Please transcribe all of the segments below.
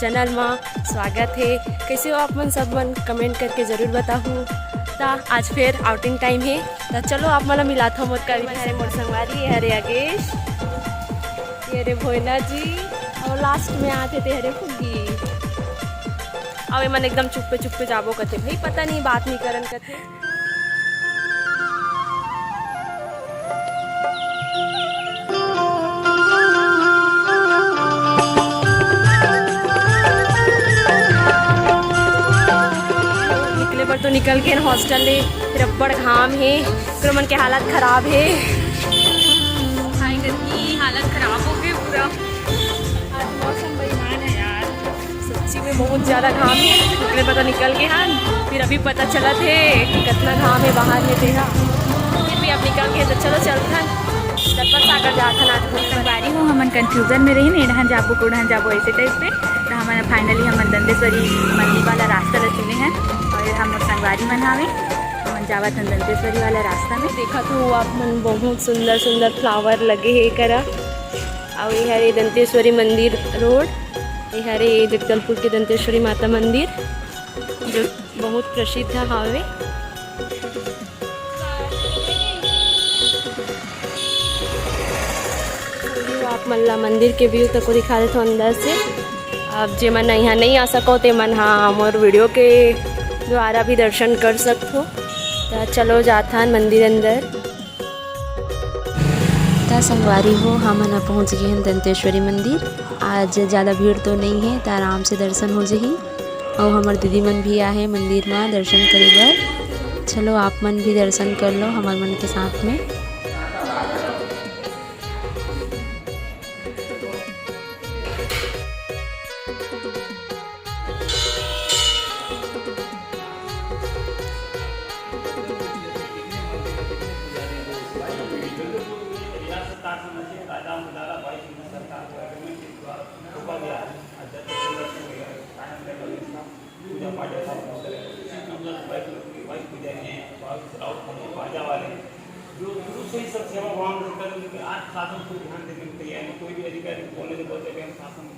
Channel में स्वागत है। कैसे हो आप मन सब मन कमेंट करके ज़रूर बताऊँ। तो आज फिर आउटिंग टाइम है, तो चलो आप मला मिलात हो मोर कर मोर संगवारी हरे आगेश, ये रे भोयना जी, और लास्ट में आते थे हरे फुग्गी। अब मन एकदम चुप्पे चुप्पे जाबो कथे, भाई पता नहीं बात नहीं करन कथे। तो निकल के हॉस्टल ले, फिर बड़ घाम है, फिर मन के हालत खराब है, की हालत खराब हो गई पूरा। आज मौसम बेईमान है यार, सच्ची में बहुत ज़्यादा घाम है। निकले पता निकल के हाँ, फिर अभी पता चला थे कि कितना घाम है बाहर में तेरा। फिर भी अब निकल के तो चलो चलता दलपत सागर जाता आज संगवारी हूँ। हमन कन्फ्यूजन में रही ना, इधर जाबो कोढ़न जाबो ऐसे टाइप पे। तो हमन फाइनली हमन दंतेश्वरी मंदिर वाला रास्ता चुने हैं और हम संगवारी मनावे हमन जावत हैं दंतेश्वरी वाला रास्ता में। देखा तो आप मन बहुत सुंदर सुंदर फ्लावर लगे है करा। और ये हरे दंतेश्वरी मंदिर रोड, ये हरे जगदलपुर के दंतेश्वरी माता मंदिर जो बहुत प्रसिद्ध हावे। आप मल्ला मंदिर के व्यू तक को दिखा देते हो अंदर से। अब जे मन यहाँ नहीं आ सको ते मन हाँ और वीडियो के द्वारा भी दर्शन कर सकते। तो चलो जाता मंदिर अंदर। तो संगवारी हो हमन पहुँच गए हैं दंतेश्वरी मंदिर। आज ज़्यादा भीड़ तो नहीं है, तो आराम से दर्शन हो जाही। और हमार दीदी मन भी आए मंदिर में दर्शन करे बर। चलो आप मन भी दर्शन कर लो हमार मन के साथ में। जो शुरू से ही सब सेवा भाव में करते हैं, आज शासन को ध्यान देने के लिए कोई भी अधिकारी बोलने से बोलते हैं शासन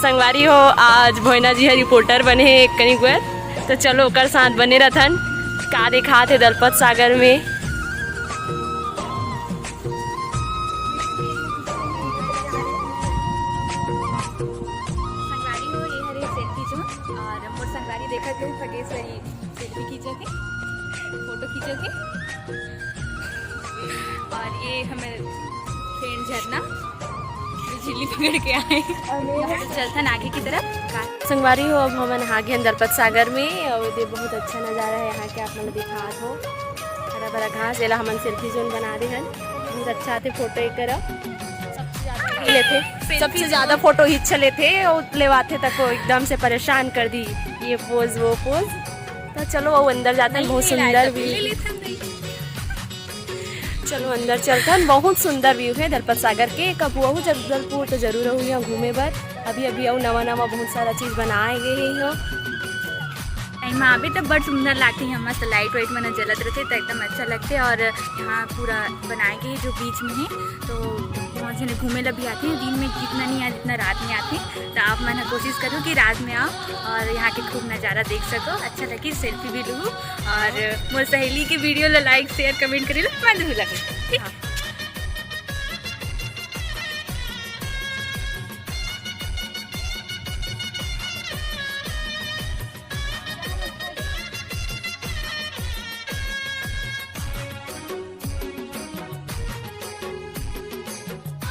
संगवारी हो। आज भोयना जी रिपोर्टर बने हैं एक कनिक बार, तो चलो ओकर साथ बने रहन का देखा थे दलपत सागर में। संगवारी हो ये हरे सेल्फी जो और मोर संगवारी देखा तो खगेश्वरी सेल्फी खींचो के फोटो खींचो के। और ये हमें फ्रेंड झरना झिल्ली पकड़ के आए और चलता आगे की तरफ। संगवारी हो अब हम आ गए दलपत सागर में, और ये बहुत अच्छा नज़ारा है यहाँ के। आप मन दिखा हो हरा भरा घास, एला हमन सेल्फी जोन बना रहे हैं। बहुत अच्छा थे फोटो एक सबसे ज़्यादा फोटो ही चले थे और लेवाते तक वो एकदम से परेशान कर दी, ये पोज वो पोज। तो चलो वो अंदर जाते हैं, बहुत सुंदर व्यू। चलो अंदर चलते हैं, बहुत सुंदर व्यू है दलपत सागर के। कब हुआ हो जगदलपुर तो जरूर हो यहाँ घूमे बर। अभी अभी आओ नवा नवा बहुत सारा चीज़ बनाए गए हैं यहाँ। टाइम आवे तो बड़ सुंदर लगती है, मस्त लाइट वाइट में जलत रहते तो एकदम अच्छा लगते। और यहाँ पूरा बनाए गए जो बीच में है, तो वहाँ से घूमे ला भी आते हैं। दिन में जितना नहीं आए जितना रात में आते हैं। तो आप मैंने कोशिश करो कि रात में आओ और यहाँ के खूब नज़ारा देख सको। अच्छा लगे सेल्फी भी लूँ और मोर सहेली की वीडियो ला लाइक शेयर कमेंट करी लो, मैं जरूर लगे ठीक।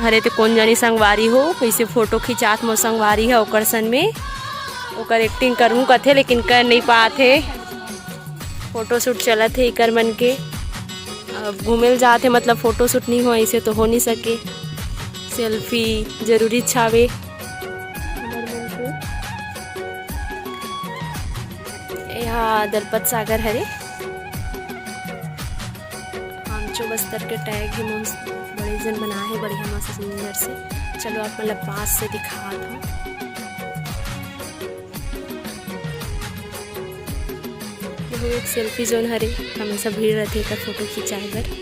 हरे तो कौन जानी संगवारी हो, कैसे फोटो खिंचात मो संगवारी है ओकर सन में। ओकर एक्टिंग करूँ कथे लेकिन कर नहीं पाते। फोटो शूट चलत है इकर मन के। अब घूमे जाते मतलब फ़ोटो शूट नहीं हो, ऐसे तो हो नहीं सके। सेल्फी जरूरी छावे। यहाँ दलपत सागर हरे आमचो बस्तर के टैग ही बड़े जन बना है बढ़िया मस्त सुंदर से। चलो आप मतलब पास से दिखा दो। यह एक सेल्फी जोन हरे हमेशा भीड़ रहते का फोटो खिंचाए बर।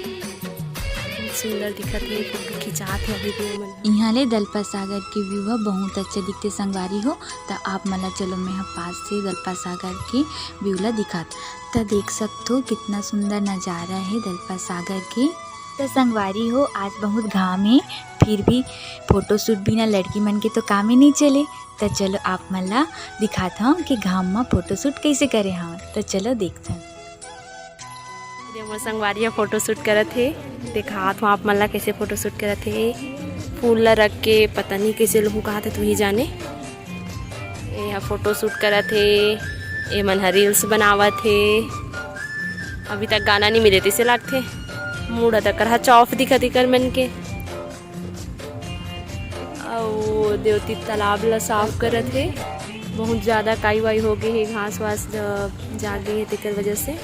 सुंदर दिखत है फोटो खिंचात है अभी भी मन। यहाँ ले दलपत सागर के व्यू है बहुत अच्छे दिखते संगवारी हो। तो आप मला चलो मैं पास से दलपत सागर के व्यू ला दिखात। तो देख सकते हो कितना सुंदर नज़ारा है दलपत सागर के। तो संगवारी हो आज बहुत घाम है फिर भी फोटो शूट भी ना लड़की मन के तो काम ही नहीं चले। तो चलो आप मला दिखाता हूँ कि घाम में फोटो शूट कैसे करे हम। तो चलो देखते हैं। मोर संगवारी फोटो शूट करत है दिखात हूँ आप मन ला कैसे फोटो शूट करत है। फूल ला रख के पता नहीं कैसे लोग कहा था तू ही जाने। यहाँ फोटो शूट करत है ये मन रील्स बनावत है। अभी तक गाना नहीं मिले तैसे लागते मूड तक कर चौफ दिखत कर मन के। और देवती तालाब ला साफ करत है बहुत ज़्यादा काई वाई हो गई है घास वास जाग गई है तेकर वजह से।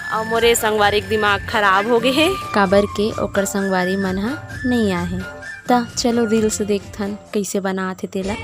और मोरे संगवारी के दिमाग खराब हो गए है काबर के ओकर संगवारी मन हा नहीं आहे। ता चलो रील्स देखथन कैसे बनात हे तेला।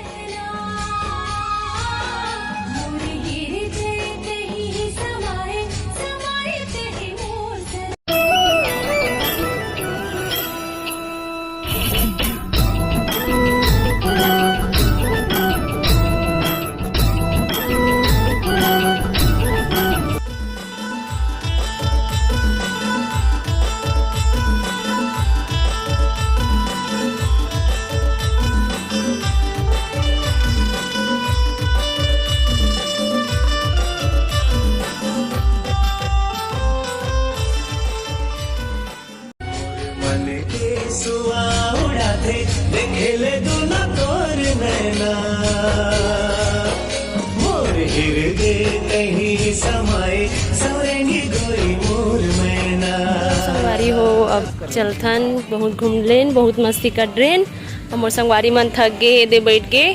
संगवारी हो अब चलथन बहुत घूम लेन बहुत मस्ती कर रेन। और मोर संगवारी मन थक गए दे बैठ गए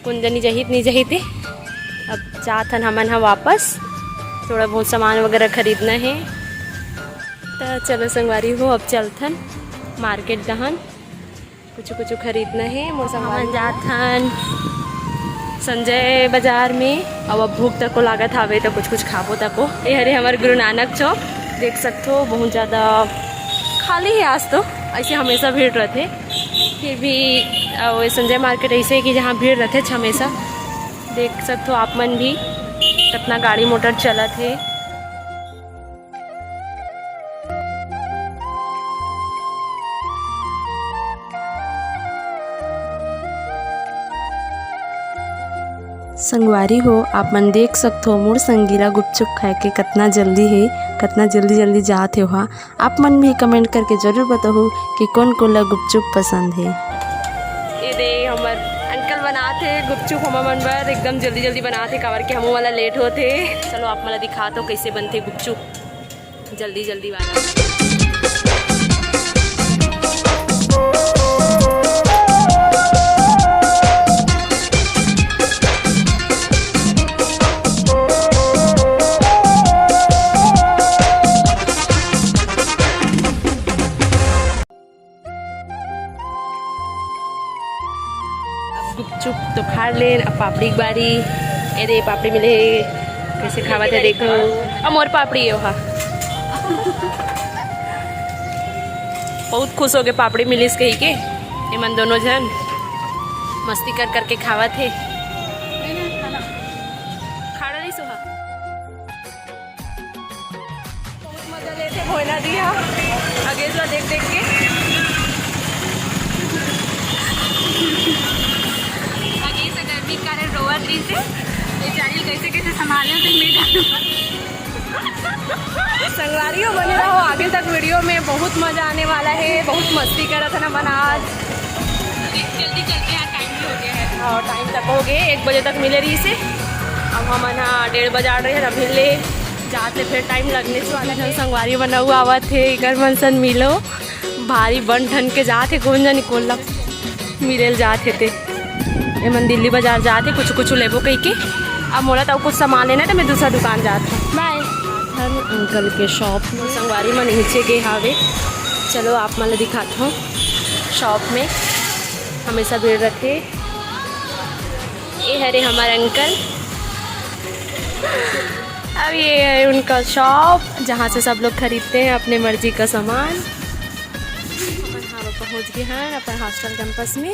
कुंजनी जहित नहीं जहिते। अब जाथन हमन हा वापस थोड़ा बहुत सामान वगैरह खरीदना है। तो चलो संगवारी हो अब चलथन मार्केट दहन कुछ कुछ खरीदना है। मोर सामान जाथन संजय बाजार में। अब भूख तक को लागत हावे तो कुछ खाबो तको। ये हरे हमारे गुरु नानक चौक देख सकते हो बहुत ज़्यादा खाली है आज तो। ऐसे हमेशा भीड़ रहते फिर भी संजय मार्केट ऐसे कि जहाँ भीड़ रहते हमेशा देख सकते हो आप मन भी कितना गाड़ी मोटर चलत है। संगवारी हो आप मन देख सकते हो मोर संगीरा गुपचुप खाए के कितना जल्दी है कितना जल्दी जात है वहाँ। आप मन भी कमेंट करके जरूर बताओ कि कौन ला गुपचुप पसंद है। ये दे हमर अंकल बनाते गुपचुप हम मन बर एकदम जल्दी बनाते काबर के हम वाला लेट होते। चलो आप मला दिखा दो कैसे बनते गुपचुप जल्दी वाला। गुपचुप तो खा लेन। अब पापड़ी की बारी ये दे पापड़ी मिले कैसे खावा था देखो। अब मोर पापड़ी है वहाँ बहुत खुश हो गए पापड़ी मिलीस कही के। ये मन दोनों जन मस्ती कर के खावा थे खाड़ा नहीं सोहा बहुत मजा लेते भोजना दिया आगे जो देख के। गर्मी कारण रोआ दी से बेचारी कैसे संभाले तो संगवारियों बने रहो आगे तक वीडियो में बहुत मज़ा आने वाला है। बहुत मस्ती कर रहा था ना मन आज जल्दी चलते हैं टाइम भी हो गया है और टाइम तक हो गए 1 बजे तक मिले रही से। अब हम 1:30 बजा रहे हैं अभी ले जाते फिर टाइम लगने से वाला है। संगवारी बना हुआ आवा थे इकर मन सन मिलो भारी बन ठन के जाते कौन जानी कोल्ला मिले जाते थे। ये मन दिल्ली बाजार जाते कुछ लेबो कही के। अब मोला तो कुछ सामान लेना तो मैं दूसरा दुकान जाता हूँ। बाय। अंकल के शॉप में संगवारी में नीचे गए हावे। चलो आप मैं दिखाता हूँ। शॉप में हमेशा भीड़ रखे। ये हरे हमारे अंकल। अब ये है उनका शॉप जहाँ से सब लोग खरीदते हैं अपने मर्जी का सामान। हाँ पहुँच गए हैं अपन हॉस्टल कैंपस में।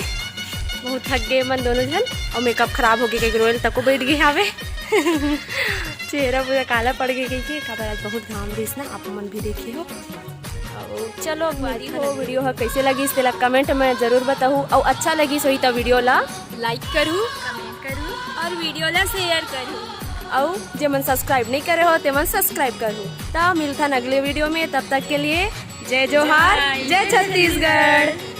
बहुत थक गए मन दोनों जन और मेकअप खराब हो गया रोयल तक को बैठ गए हावे। चेहरा पूरा काला पड़ गया कहीं के खबर आज बहुत घाम रही ना आप मन भी देखे हो। और चलो हमारी हो वीडियो है कैसे लगी इस तेला कमेंट में ज़रूर बताऊँ और अच्छा लगी सोई तो वीडियो ला लाइक करूँ कमेंट करूँ और वीडियो ला शेयर करूँ और जो मन सब्सक्राइब नहीं करे हो तो मन सब्सक्राइब करूँ। तो मिलता अगले वीडियो में, तब तक के लिए जय जोहार, जय छत्तीसगढ़।